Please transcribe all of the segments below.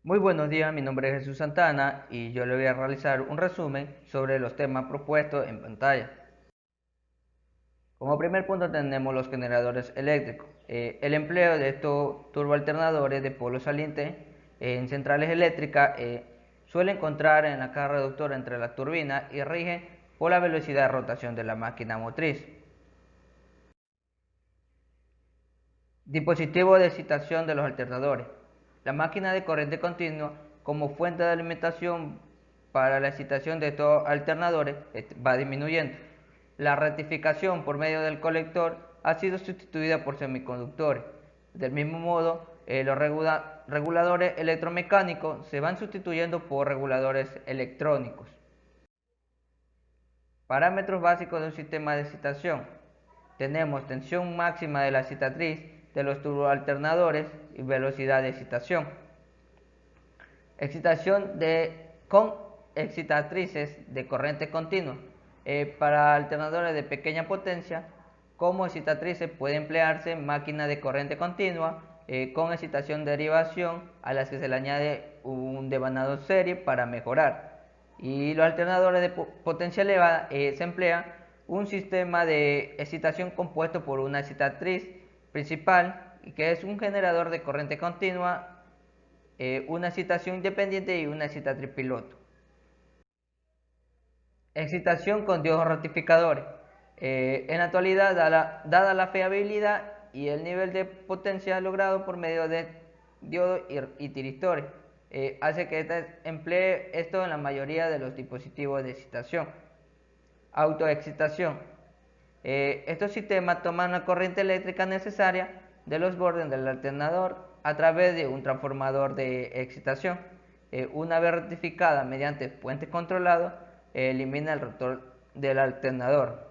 Muy buenos días, mi nombre es Jesús Santana y yo le voy a realizar un resumen sobre los temas propuestos en pantalla. Como primer punto tenemos los generadores eléctricos. El empleo de estos turboalternadores de polo saliente en centrales eléctricas suele encontrar en la caja reductora entre la turbina y rige por la velocidad de rotación de la máquina motriz. Dispositivo de excitación de los alternadores. La máquina de corriente continua como fuente de alimentación para la excitación de estos alternadores va disminuyendo. La rectificación por medio del colector ha sido sustituida por semiconductores. Del mismo modo, los reguladores electromecánicos se van sustituyendo por reguladores electrónicos. Parámetros básicos de un sistema de excitación. Tenemos tensión máxima de la excitatriz de los turboalternadores y velocidad de excitación. Excitación con excitatrices de corriente continua. Para alternadores de pequeña potencia, como excitatrices puede emplearse máquinas de corriente continua con excitación de derivación a las que se le añade un devanado serie para mejorar. Y los alternadores de potencia elevada se emplea un sistema de excitación compuesto por una excitatriz principal, que es un generador de corriente continua, una excitación independiente y una excitatriz piloto. Excitación con diodos rectificadores. En la actualidad, dada la fiabilidad y el nivel de potencia logrado por medio de diodos y tiristores, hace que emplee esto en la mayoría de los dispositivos de excitación. Autoexcitación. Estos sistemas toman la corriente eléctrica necesaria de los bordes del alternador a través de un transformador de excitación. Una vez rectificada mediante puentes controlados, elimina el rotor del alternador.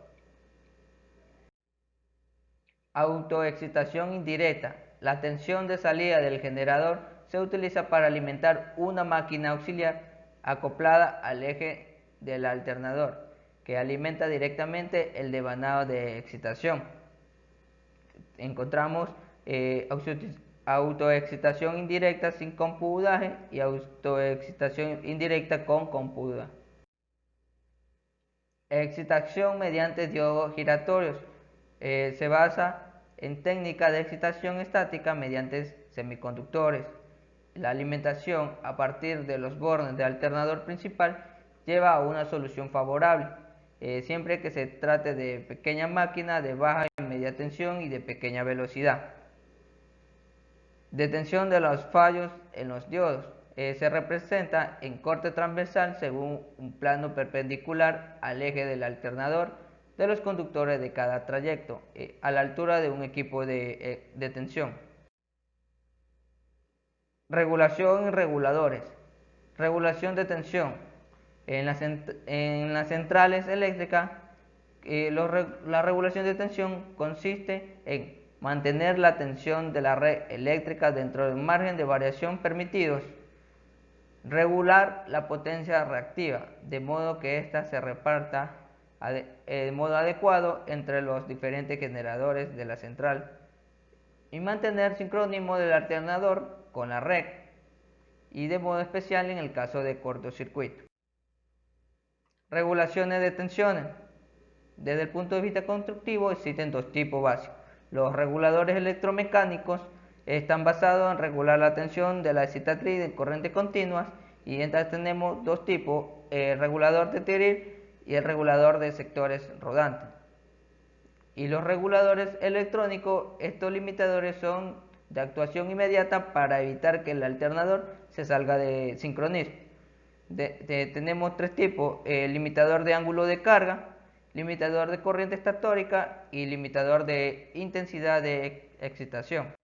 Autoexcitación indirecta. La tensión de salida del generador se utiliza para alimentar una máquina auxiliar acoplada al eje del alternador, que alimenta directamente el devanado de excitación. Encontramos autoexcitación indirecta sin compudaje y autoexcitación indirecta con compudaje. Excitación mediante diodos giratorios. Se basa en técnicas de excitación estática mediante semiconductores. La alimentación a partir de los bornes del alternador principal lleva a una solución favorable, siempre que se trate de pequeñas máquinas de baja y media tensión y de pequeña velocidad. Detención de los fallos en los diodos. Se representa en corte transversal según un plano perpendicular al eje del alternador de los conductores de cada trayecto, a la altura de un equipo de tensión. Regulación y reguladores. Regulación de tensión. En las centrales eléctricas, la regulación de tensión consiste en mantener la tensión de la red eléctrica dentro del margen de variación permitidos. Regular la potencia reactiva, de modo que ésta se reparta de modo adecuado entre los diferentes generadores de la central. Y mantener sincronismo del alternador con la red, y de modo especial en el caso de cortocircuito. Regulaciones de tensiones. Desde el punto de vista constructivo existen dos tipos básicos. Los reguladores electromecánicos están basados en regular la tensión de la excitatriz de corriente continuas, y entonces tenemos dos tipos, el regulador de Tiril y el regulador de sectores rodantes. Y los reguladores electrónicos, estos limitadores son de actuación inmediata para evitar que el alternador se salga de sincronismo. Tenemos tres tipos: limitador de ángulo de carga, limitador de corriente estatórica y limitador de intensidad de excitación.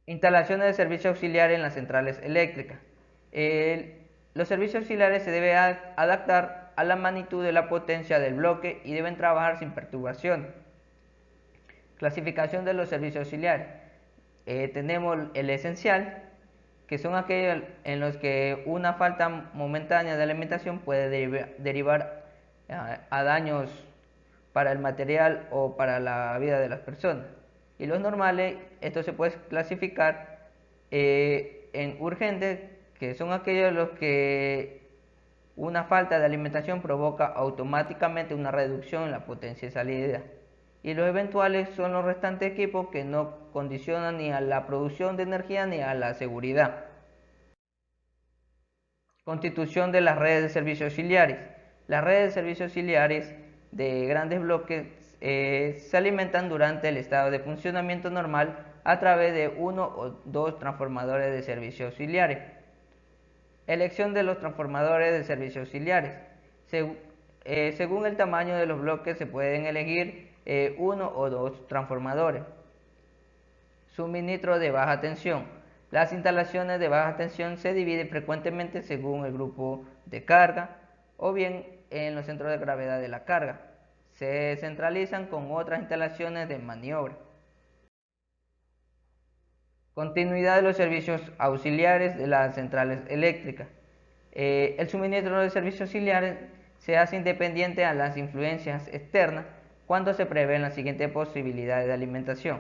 Instalaciones de servicio auxiliar en las centrales eléctricas. Los servicios auxiliares se deben adaptar a la magnitud de la potencia del bloque y deben trabajar sin perturbación. Clasificación de los servicios auxiliares. Tenemos el esencial, que son aquellos en los que una falta momentánea de alimentación puede derivar a daños para el material o para la vida de las personas. Y los normales, esto se puede clasificar en urgentes, que son aquellos los que una falta de alimentación provoca automáticamente una reducción en la potencia de salida. Y los eventuales son los restantes equipos que no condicionan ni a la producción de energía ni a la seguridad. Constitución de las redes de servicios auxiliares. Las redes de servicios auxiliares de grandes bloques se alimentan durante el estado de funcionamiento normal a través de uno o dos transformadores de servicios auxiliares. Elección de los transformadores de servicios auxiliares. Según el tamaño de los bloques se pueden elegir uno o dos transformadores. Suministro de baja tensión. Las instalaciones de baja tensión se dividen frecuentemente según el grupo de carga o bien en los centros de gravedad de la carga. Se centralizan con otras instalaciones de maniobra. Continuidad de los servicios auxiliares de las centrales eléctricas. El suministro de servicios auxiliares se hace independiente a las influencias externas cuando se prevén las siguientes posibilidades de alimentación.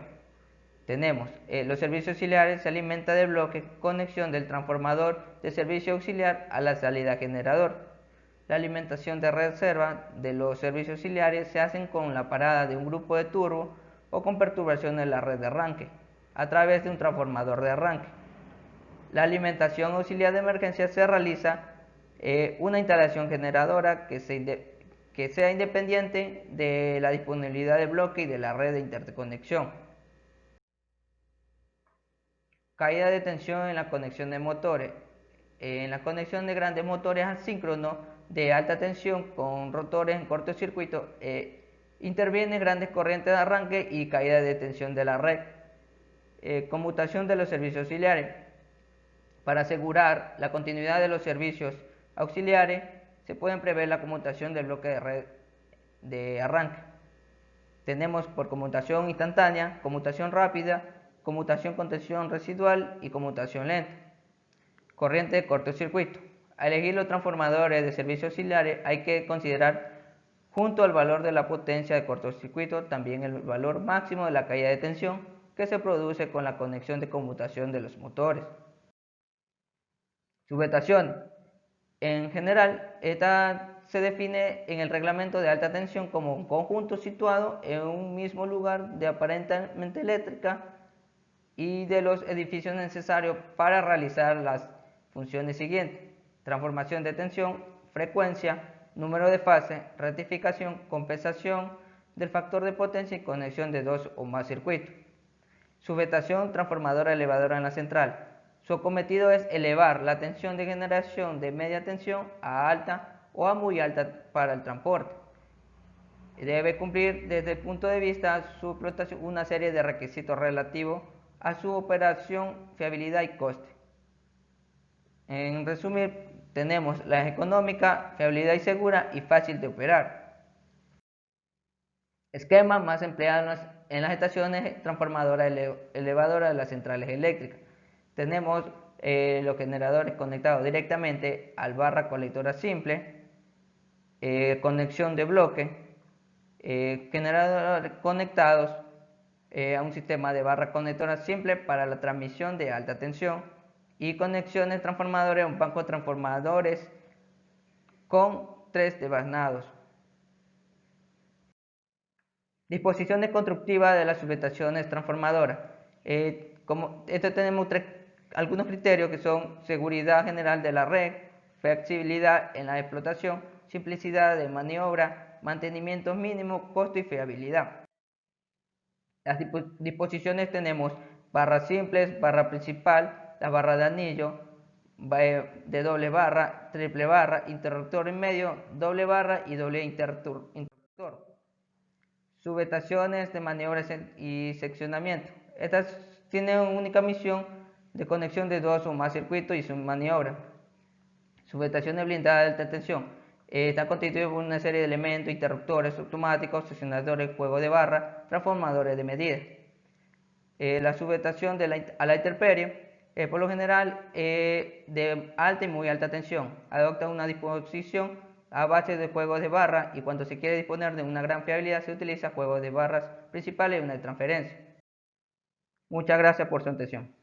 Tenemos los servicios auxiliares se alimenta del bloque conexión del transformador de servicio auxiliar a la salida generador. La alimentación de reserva de los servicios auxiliares se hacen con la parada de un grupo de turbo o con perturbación en la red de arranque a través de un transformador de arranque. La alimentación auxiliar de emergencia se realiza una instalación generadora que sea independiente de la disponibilidad del bloque y de la red de interconexión. Caída de tensión en la conexión de motores. En la conexión de grandes motores asíncronos de alta tensión con rotores en cortocircuito intervienen grandes corrientes de arranque y caída de tensión de la red. Conmutación de los servicios auxiliares. Para asegurar la continuidad de los servicios auxiliares se pueden prever la conmutación del bloque de red de arranque. Tenemos por conmutación instantánea, conmutación rápida, conmutación con tensión residual y conmutación lenta. Corriente de cortocircuito. Al elegir los transformadores de servicios auxiliares hay que considerar junto al valor de la potencia de cortocircuito también el valor máximo de la caída de tensión que se produce con la conexión de conmutación de los motores. Subestación. En general, esta se define en el reglamento de alta tensión como un conjunto situado en un mismo lugar de aparentemente eléctrica y de los edificios necesarios para realizar las funciones siguientes: transformación de tensión, frecuencia, número de fase, rectificación, compensación del factor de potencia y conexión de dos o más circuitos. Subestación transformadora elevadora en la central. Su cometido es elevar la tensión de generación de media tensión a alta o a muy alta para el transporte. Debe cumplir desde el punto de vista de su explotación una serie de requisitos relativos a su operación, fiabilidad y coste. En resumen, tenemos la económica, fiabilidad y segura y fácil de operar. Esquema más empleado en las estaciones transformadoras elevadoras de las centrales eléctricas. Tenemos los generadores conectados directamente al barra colectora simple, conexión de bloque, generadores conectados a un sistema de barra conectora simple para la transmisión de alta tensión y conexiones transformadores a un banco de transformadores con 3 desvanados. Disposiciones constructivas de las subestaciones transformadoras. Como esto tenemos algunos criterios que son seguridad general de la red, flexibilidad en la explotación, simplicidad de maniobra, mantenimiento mínimo, costo y fiabilidad. Las disposiciones tenemos barras simples, barra principal, la barra de anillo, de doble barra, triple barra, interruptor en medio, doble barra y doble interruptor. Subestaciones de maniobras y seccionamiento. Estas tienen única misión de conexión de dos o más circuitos y su maniobra. Subestaciones blindadas de alta tensión. Están constituidas por una serie de elementos, interruptores automáticos, seccionadores, juego de barra, transformadores de medida. La subestación a la intemperie, por lo general de alta y muy alta tensión, adopta una disposición a base de juegos de barra y cuando se quiere disponer de una gran fiabilidad se utiliza juegos de barras principales y una de transferencia. Muchas gracias por su atención.